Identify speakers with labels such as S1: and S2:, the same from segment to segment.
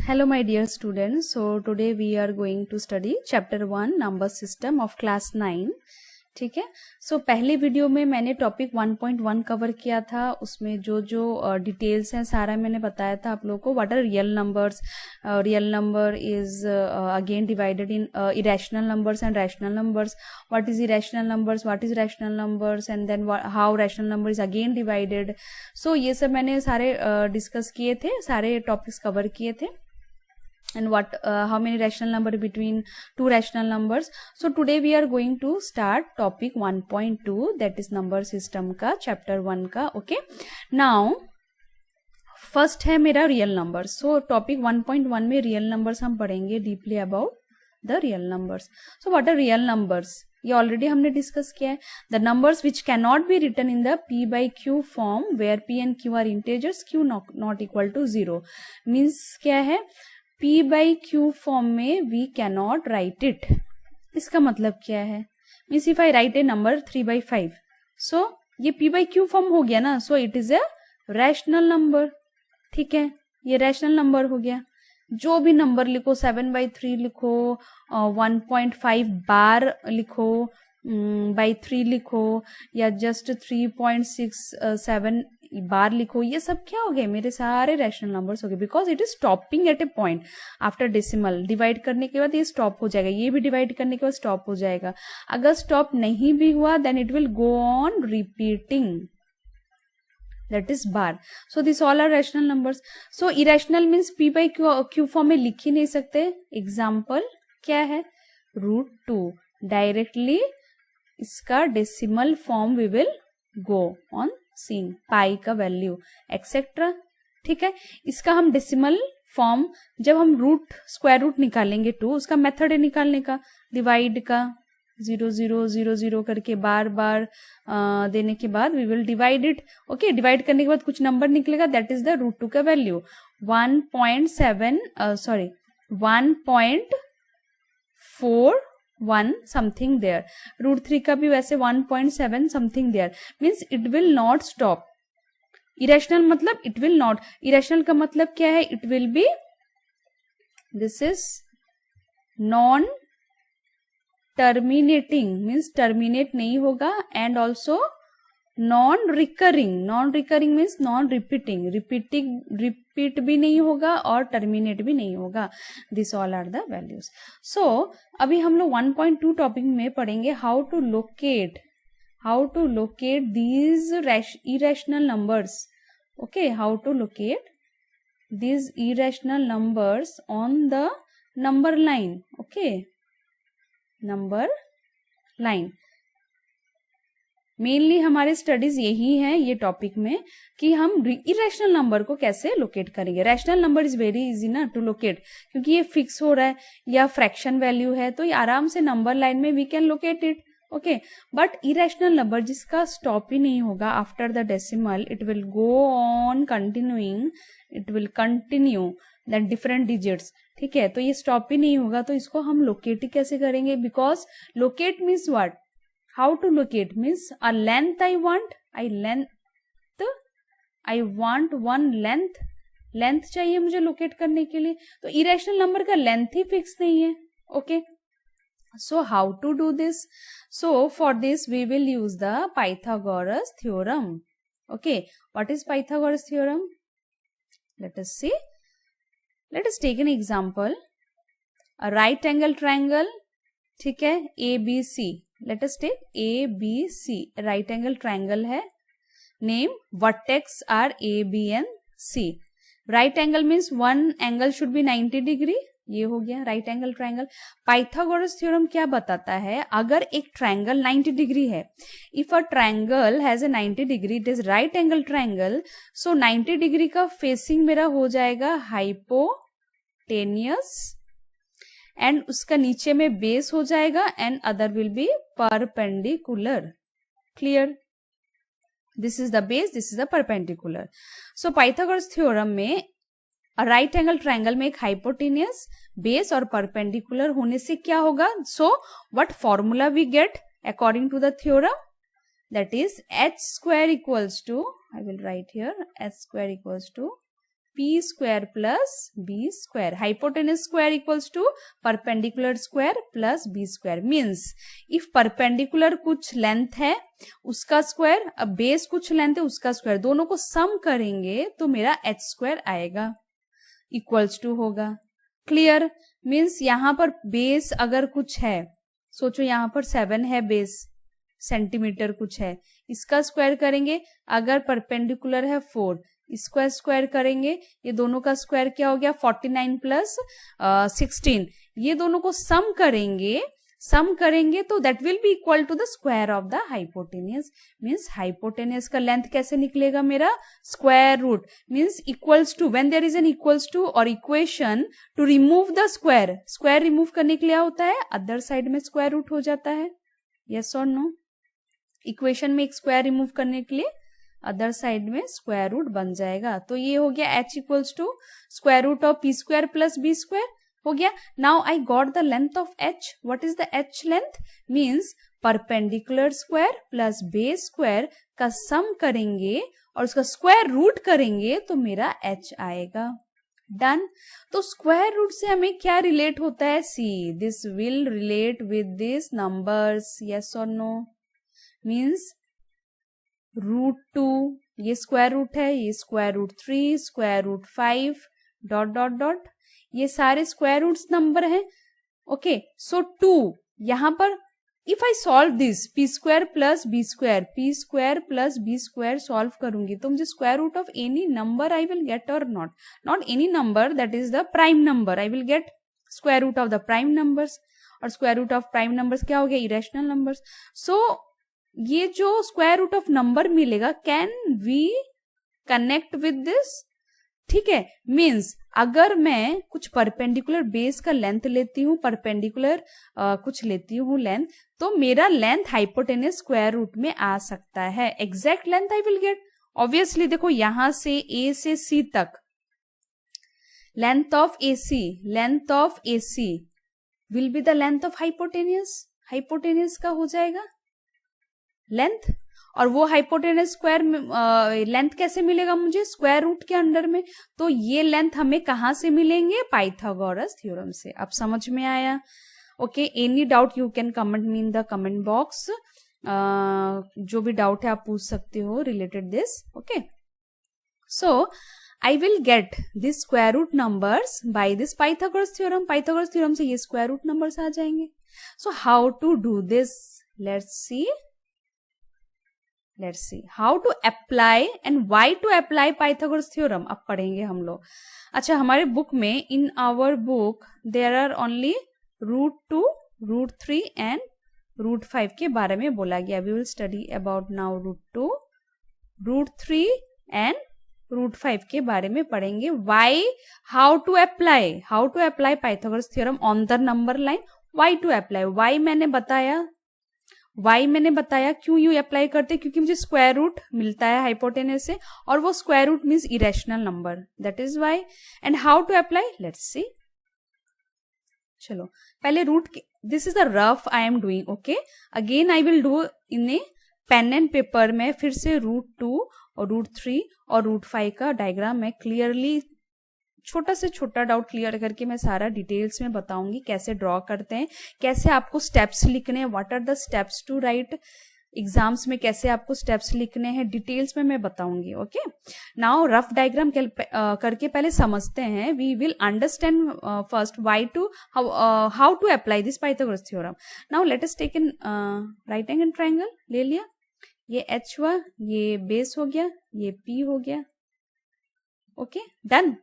S1: Hello my dear students, so today we are going to study chapter 1 number system of class 9. ठीक है. सो पहले video में मैंने topic 1.1 cover किया था. उसमें जो डिटेल्स हैं सारा मैंने बताया था आप लोगों को. What are real numbers. Real number is again divided in irrational numbers and rational numbers. What is irrational numbers, what is rational numbers, and then how rational number is again divided. So ये सब मैंने सारे discuss किए थे, सारे topics cover किए थे. And how many rational number between two rational numbers. So today we are going to start topic 1.2, that is number system का chapter 1 का. Okay, now first है मेरा real numbers. So topic 1.1 में real numbers हम पढ़ेंगे deeply about the real numbers. So what are real numbers? ये already हमने discuss किया है. The numbers which can not be written in the p by q form where p and q are integers, q not equal to 0. Means क्या है, p by q form में we cannot write it. इसका मतलब क्या है, means if I write a number 3/5, so ये p by q फॉर्म हो गया ना, so it is a rational number. ठीक है, ये रैशनल नंबर हो गया. जो भी नंबर लिखो, 7/3 लिखो, 1.5 बार लिखो, by 3 लिखो, या जस्ट 3.67 बार लिखो, ये सब क्या हो गए, मेरे सारे रैशनल नंबर्स हो गए. Because it is stopping eight A point after decimal. Divide करने के बाद ये स्टॉप हो जाएगा, ये भी डिवाइड करने के बाद स्टॉप हो जाएगा. अगर स्टॉप नहीं भी हुआ then it will go on repeating, that is bar. So these all are rational numbers. So irrational means p by q form में लिख ही नहीं सकते. एग्जाम्पल क्या है, √2. डायरेक्टली इसका decimal form we will go on seeing pi का value etcetera. ठीक है, इसका हम डेसिमल फॉर्म जब हम स्क्वायर रूट निकालेंगे 2, उसका मेथड है निकालने का, डिवाइड का, 0 0 0 0 करके बार बार देने के बाद we will divide it. Okay, divide करने के बाद कुछ नंबर निकलेगा, दैट इज द √2 का वैल्यू. 1.41 something there. √3 का भी वैसे 1.7 something there. Means it will not stop. Irrational मतलब इट विल नॉट. इरेशनल का मतलब क्या है, it will be, this is non terminating, means terminate नहीं होगा, and also non recurring. Non recurring means non repeating, repeat भी नहीं होगा और टर्मिनेट भी नहीं होगा. This all are the values. So अभी हम लोग 1.2 टॉपिक में पढ़ेंगे how to locate these irrational numbers. Okay, how to locate these irrational numbers on the number line. Okay, number line mainly हमारे स्टडीज यही है ये टॉपिक में, कि हम इरेशनल नंबर को कैसे लोकेट करेंगे. Rational number is very easy ना टू लोकेट, क्योंकि ये फिक्स हो रहा है या फ्रैक्शन वैल्यू है, तो ये आराम से नंबर लाइन में we can locate it. Okay, but irrational number जिसका स्टॉप ही नहीं होगा after the decimal, it will go on continuing, it will continue than different digits. ठीक है, तो ये स्टॉप ही नहीं होगा, तो इसको हम लोकेट ही कैसे करेंगे. Because locate means what, how to locate means a length I want one length चाहिए मुझे लोकेट करने के लिए. तो इरेशनल नंबर का लेंथ ही फिक्स नहीं है. Okay, so how to do this? So for this we will use the Pythagoras theorem. Okay, what is Pythagoras theorem? Let us see. Let us take an example. A right angle triangle. ठीक है, ABC. Let us take ABC. Right angle triangle है. Name vertex are A, B and C. Right angle means one angle should be 90 degree. ये हो गया right angle triangle. Pythagoras theorem क्या बताता है, अगर एक ट्रायंगल 90 डिग्री है, if a triangle has a 90 degree, it is right angle triangle, so 90 degree का फेसिंग मेरा हो जाएगा हाइपोटेनियस, एंड उसका नीचे में बेस हो जाएगा, and other will be perpendicular. Clear, this is the base, this is the perpendicular. So Pythagoras theorem में राइट एंगल ट्रायंगल में एक हाइपोटेनियस, बेस और परपेंडिकुलर होने से क्या होगा. So what formula we get according to the theorem, that is h² equals to, I will write here, h² equals to P square plus B square. Hypotenuse square equals to perpendicular square plus B square. Means if perpendicular कुछ length है उसका square, अब base कुछ length है उसका square, दोनों को sum करेंगे तो मेरा एच स्क्वायर आएगा, इक्वल्स टू होगा. क्लियर. मीन्स यहाँ पर बेस अगर कुछ है, सोचो यहाँ पर 7 है बेस, सेंटीमीटर कुछ है, इसका स्क्वायर करेंगे. अगर परपेंडिकुलर है 4, इसका स्क्वायर करेंगे. ये दोनों का स्क्वायर क्या हो गया 49 प्लस 16. ये दोनों को सम करेंगे तो that will be equal to the square of the hypotenuse. Means hypotenuse का लेंथ कैसे निकलेगा मेरा, square root. Means equals to, when there is an equals to और equation to remove the square, square remove करने के लिए होता है अदर साइड में स्क्वायर रूट हो जाता है. यस और नो. इक्वेशन में एक स्क्वायर रिमूव करने के लिए अदर साइड में स्क्वायर रूट बन जाएगा. तो ये हो गया h equals to square root of P square plus B square हो गया. Now I got the length of h. What is the h length? Means perpendicular square plus base square का sum करेंगे और उसका स्क्वायर रूट करेंगे तो मेरा h आएगा. डन. तो स्क्वायर रूट से हमें क्या रिलेट होता है? See, this will relate with this numbers. Yes और नो. मीन्स √2 ये स्क्वायर रूट है, ये square root 3, square root 5 dot dot dot, ये सारे स्क्वायर रूट्स नंबर हैं. ओके. सो 2 यहां पर if I solve this p square plus B square, p square plus B square solve करूंगी तो मुझे square root of any number I will get, और not any number, that is the prime number. I will get square root of the prime numbers. और square root of prime numbers क्या हो गया? Irrational numbers. So ये जो square root of number मिलेगा, can we connect with this? ठीक है. Means अगर मैं कुछ परपेंडिकुलर बेस का लेंथ लेती हूँ, परपेंडिकुलर कुछ लेती हूँ लेंथ, तो मेरा लेंथ हाइपोटेनस स्क्वायर रूट में आ सकता है. Exact length I will gate. Obviously देखो यहां से ए से सी तक length of AC will be the length of hypotenuse. Hypotenuse का हो जाएगा लेंथ. और वो हाइपोटेनस स्क्वायर लेंथ कैसे मिलेगा मुझे? स्क्वायर रूट के अंडर में. तो ये लेंथ हमें कहां से मिलेंगे? पाइथागोरस थ्योरम से. अब समझ में आया? Okay. Any doubt you can comment me in the comment box. जो भी डाउट है आप पूछ सकते हो related this. Okay. So I will get this square root numbers by this Pythagoras theorem. Pythagoras theorem से ये square root numbers आ जाएंगे. So how to do this? Let's see how to apply and why to apply Pythagoras theorem. अब पढ़ेंगे हम लोग. अच्छा, हमारे book में in our book there are only √2, √3 and √5 के बारे में बोला गया. We will study about now √2, √3 and √5 के बारे में पढ़ेंगे. Why? How to apply Pythagoras theorem on the number line. Why to apply? Why मैंने बताया क्यों यू अप्लाई करते, क्योंकि मुझे स्क्वायर रूट मिलता है हाइपोटेनस से, और वो square root means irrational number. That is why. And how to apply, let's see. चलो पहले root, this is the rough I am doing. Okay. Again I will do in a pen and paper में फिर से √2 और √3 और √5 का diagram मैं clearly छोटा से छोटा डाउट क्लियर करके मैं सारा डिटेल्स में बताऊंगी कैसे ड्रॉ करते हैं, कैसे आपको स्टेप्स लिखने हैं, what are the steps to write. Exams में कैसे आपको स्टेप्स लिखने हैं डिटेल्स में मैं बताऊंगी. ओके. नाउ रफ डायग्राम करके पहले समझते हैं. We will understand first how to apply this Pythagoras theorem. Now let us take an right angle triangle. ले लिया, ये H हुआ, ये बेस हो गया, ये P हो गया. Okay. Done.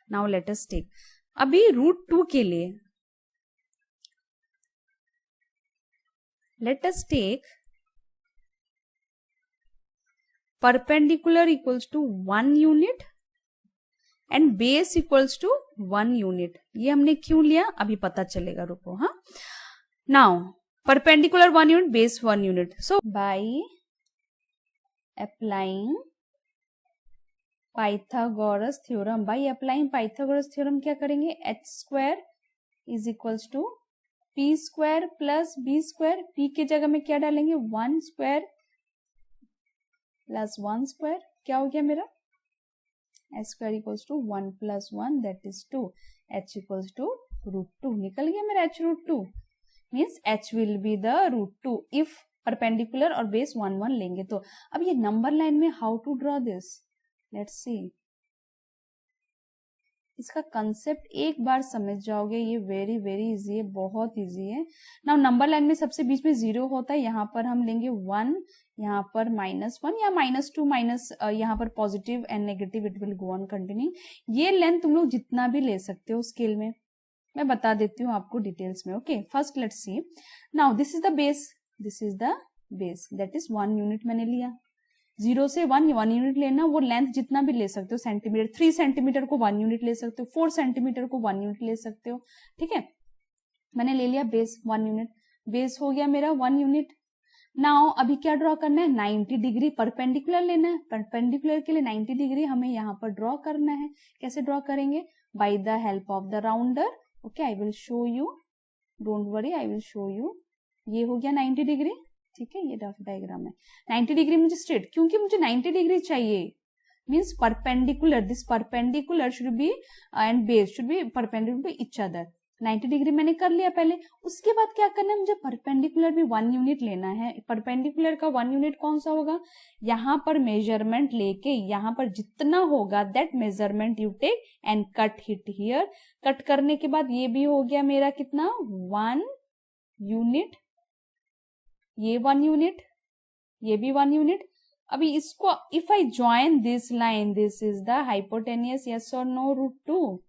S1: Now let us take, अभी √2 के लिए let us take perpendicular equals to 1 unit and base equals to 1 unit. ये हमने क्यों लिया अभी पता चलेगा, रुको. हाँ. Now perpendicular 1 unit, base 1 unit. So by applying Pythagoras theorem, क्या करेंगे? h² is equals to p² plus b². p के जगह में क्या डालेंगे? 1² प्लस 1². क्या हो गया मेरा? H square equals to 1 + 1 that is 2, h equals to √2 निकल गया मेरा h √2 means h will be the √2 if perpendicular और बेस 1 1 लेंगे तो। अब ये नंबर लाइन में how to draw this, let's see. इसका कंसेप्ट एक बार समझ जाओगे, ये वेरी वेरी इजी है, बहुत इजी है। नाउ नंबर लाइन में सबसे बीच में 0 होता है, यहाँ पर हम लेंगे 1, यहाँ पर -1 या -2 माइनस यहाँ पर positive and negative, it will go on continue. ये लेंथ तुम लोग जितना भी ले सकते हो स्केल में, मैं बता देती हूँ आपको डिटेल्स में। Okay, first let's see. Now this is the base, this is the base that is 1 unit मैंने लिया। 0 से 1 यूनिट लेना, वो लेंथ जितना भी ले सकते हो सेंटीमीटर, 3 सेंटीमीटर को 1 यूनिट ले सकते हो, 4 सेंटीमीटर को 1 यूनिट ले सकते हो। ठीक है, मैंने ले लिया बेस 1 यूनिट, बेस हो गया मेरा 1 यूनिट। नाउ अभी क्या ड्रॉ करना है, 90 डिग्री परपेंडिकुलर लेना है। परपेंडिकुलर के लिए 90 डिग्री हमें यहाँ पर ड्रॉ करना है। कैसे ड्रॉ करेंगे, by the help of the rounder. Okay, I will show you, don't worry, I will show you. ये हो गया 90 डिग्री। ठीक है, ये रफ डायग्राम है। 90 डिग्री मुझे स्ट्रेट, क्योंकि मुझे 90 डिग्री चाहिए, means perpendicular, this perpendicular should be and base should be perpendicular to each other. 90 degree मैंने कर लिया पहले। उसके बाद क्या करना है, मुझे परपेंडिकुलर भी 1 यूनिट लेना है। परपेंडिकुलर का 1 यूनिट कौन सा होगा, यहाँ पर मेजरमेंट लेके यहाँ पर जितना होगा that measurement you take and cut hit here. Cut करने के बाद ये भी हो गया मेरा कितना, 1 यूनिट, ये 1 यूनिट, ये भी 1 यूनिट। अभी इसको if I join this line, this is the hypotenuse, yes और नो, √2।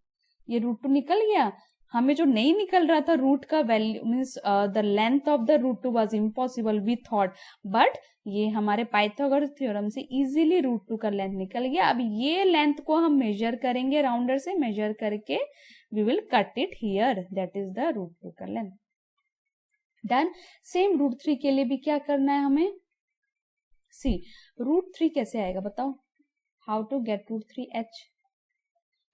S1: ये √2 निकल गया। हमें जो नहीं निकल रहा था रूट का value, means the length of the √2 was impossible we thought, but ये हमारे पाइथागोरस थ्योरम से इजीली √2 का लेंथ निकल गया। अब ये लेंथ को हम मेजर करेंगे, राउंडर से मेजर करके we will cut it here, that is the √2 का लेंथ। डन। सेम √3 के लिए भी क्या करना है हमें, सी √3 कैसे आएगा बताओ, how to get √3h,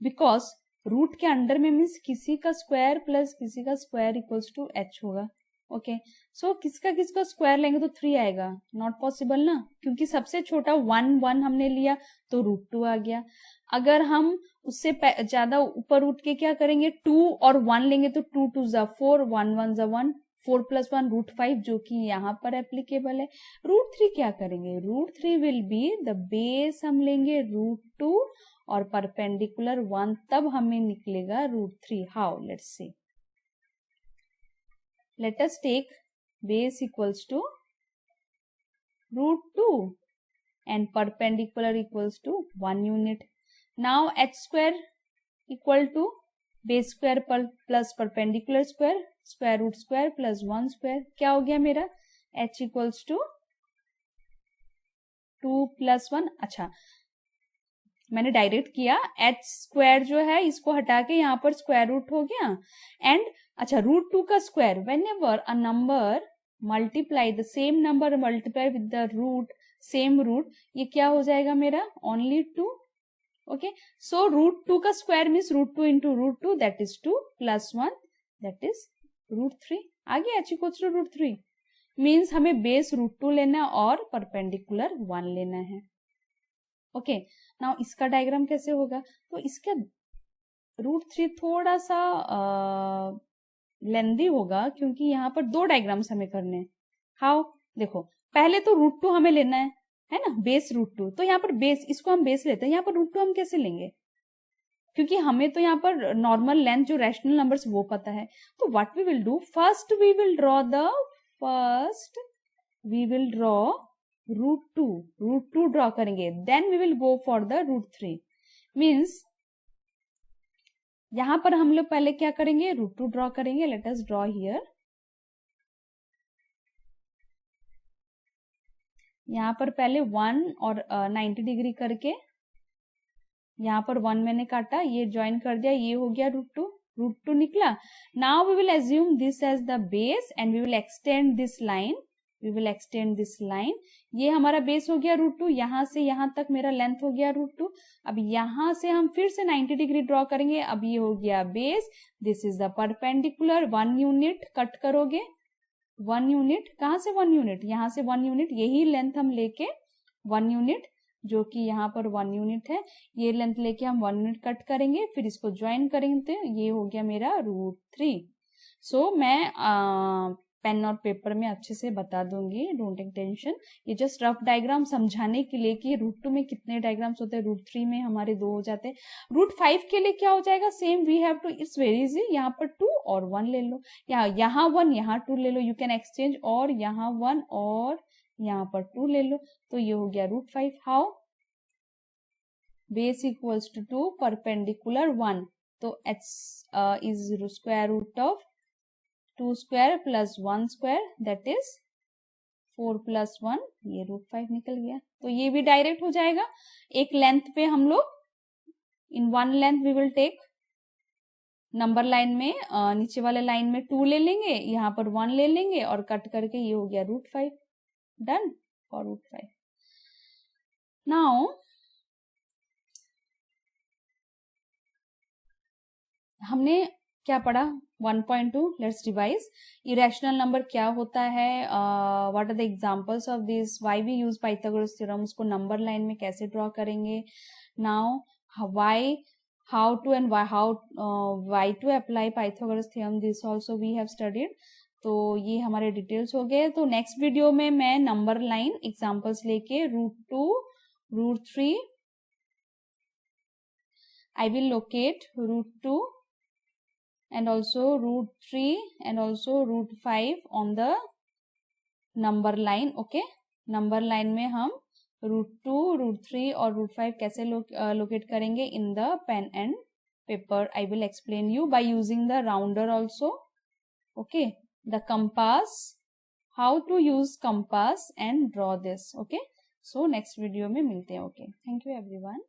S1: because root के अंडर में मीन्स किसी का स्क्वायर प्लस किसी का स्क्वायर इक्वल्स टू h होगा। ओके, सो किसका स्क्वायर लेंगे तो 3 आएगा, नॉट पॉसिबल ना, क्योंकि सबसे छोटा 1 1 हमने लिया तो √2 आ गया। अगर हम उससे ज्यादा ऊपर उठ के क्या करेंगे, 2 और 1 लेंगे तो 2 2 ज़ा 4, 1 1 ज़ा 1, 4 + 1 √5, जो कि यहाँ पर एप्लीकेबल है। √3 क्या करेंगे, √3 विल बी द बेस, हम लेंगे √2 और परपेंडिकुलर 1, तब हमें निकलेगा √3। How, let's see. Let us take base equals to √2 and perpendicular equals to 1 unit. Now h square equal to base square plus perpendicular square, square root square plus 1 square, क्या हो गया मेरा, h equals to 2 + 1। अच्छा, मैंने direct किया, h square जो है इसको हटा के यहाँ पर स्क्वायर रूट हो गया। एंड अच्छा, √2 का square, whenever a number multiply the same number multiply with the root, same root, ये क्या हो जाएगा मेरा, ओनली 2। ओके, सो √2 का square means √2 into √2 that is 2 + 1 that is √3। आगे h इक्वल्स टू √3 मीन्स हमें बेस √2 लेना और परपेंडिकुलर 1 लेना है। ओके, नाउ इसका डायग्राम कैसे होगा, तो इसका √3 थोड़ा सा लेंदी होगा, क्योंकि यहाँ पर 2 डायग्राम्स हमें करने हैं। हाउ, देखो पहले तो √2 हमें लेना है ना, बेस √2, तो यहाँ पर बेस, इसको हम बेस लेते हैं, यहाँ पर √2 हम कैसे लेंगे, क्योंकि हमें तो यहाँ पर नॉर्मल लेंथ जो रैशनल नंबर्स वो पता है। तो what we will do, first we will draw √2 draw करेंगे, then we will go for the √3। Means यहां पर हम लोग पहले क्या करेंगे, √2 ड्रॉ करेंगे। लेट अस ड्रॉ हियर, यहाँ पर पहले 1 और 90 डिग्री करके यहाँ पर 1 मैंने काटा, ये ज्वाइन कर दिया, ये हो गया √2 निकला। Now we will assume this as the base and we will extend this line, ये हमारा बेस हो गया √2, यहां से यहां तक मेरा लेंथ हो गया √2। अब यहां से हम फिर से 90 डिग्री ड्रॉ करेंगे, अब ये हो गया base, this is the perpendicular, 1 unit cut करोगे, 1 यूनिट, कहां से 1 यूनिट, यहां से 1 यूनिट, यही लेंथ हम लेके 1 यूनिट, जो कि यहाँ पर 1 यूनिट है। ये लेंथ लेके हम 1 यूनिट कट करेंगे, फिर इसको ज्वाइन करेंगे, ये हो गया मेरा √3। सो मैं पेन और पेपर में अच्छे से बता दूंगी, डोंट टेक टेंशन। ये जस्ट रफ डायग्राम समझाने के लिए कि √2 में कितने डायग्राम्स होते हैं, √3 में हमारे 2 हो जाते हैं। √5 के लिए क्या हो जाएगा, same we have to, it's very easy, यहाँ पर 2 और 1 ले लो, यहाँ 1 यहाँ 2 ले लो, यू कैन एक्सचेंज, और यहाँ 1 और यहाँ पर 2 ले लो, तो ये हो गया √5। How, base equals to 2, perpendicular 1, तो h is square root of 2 square plus 1 square, that is 4 plus 1, ये √5 निकल गया। तो ये भी डायरेक्ट हो जाएगा। एक लेंथ पे हम लोग, in 1 length we will take, number line में नीचे वाले लाइन में 2 ले लेंगे, यहाँ पर 1 ले लेंगे और कट करके ये हो गया √5, डन फॉर √5। नाउ हमने क्या पढ़ा, 1.2, लेट्स रिवाइज। इरेशनल नंबर क्या होता है, what are the examples of this, why we use Pythagoras theorem, उसको नंबर लाइन में कैसे ड्रॉ करेंगे। Now why, how to and why to apply Pythagoras theorem, this also we have studied। तो ये हमारे डिटेल्स हो गए। तो नेक्स्ट वीडियो में मैं नंबर लाइन एग्जांपल्स लेके √2, √3, I will locate √2 and also √3 and also √5 on the number line। Okay, number line में हम √2, √3 और √5 कैसे लोकेट करेंगे in the pen and paper. I will explain you by using the rounder also. Okay, the compass, how to use compass and draw this. Okay, so next video में मिलते हैं। Okay, thank you everyone.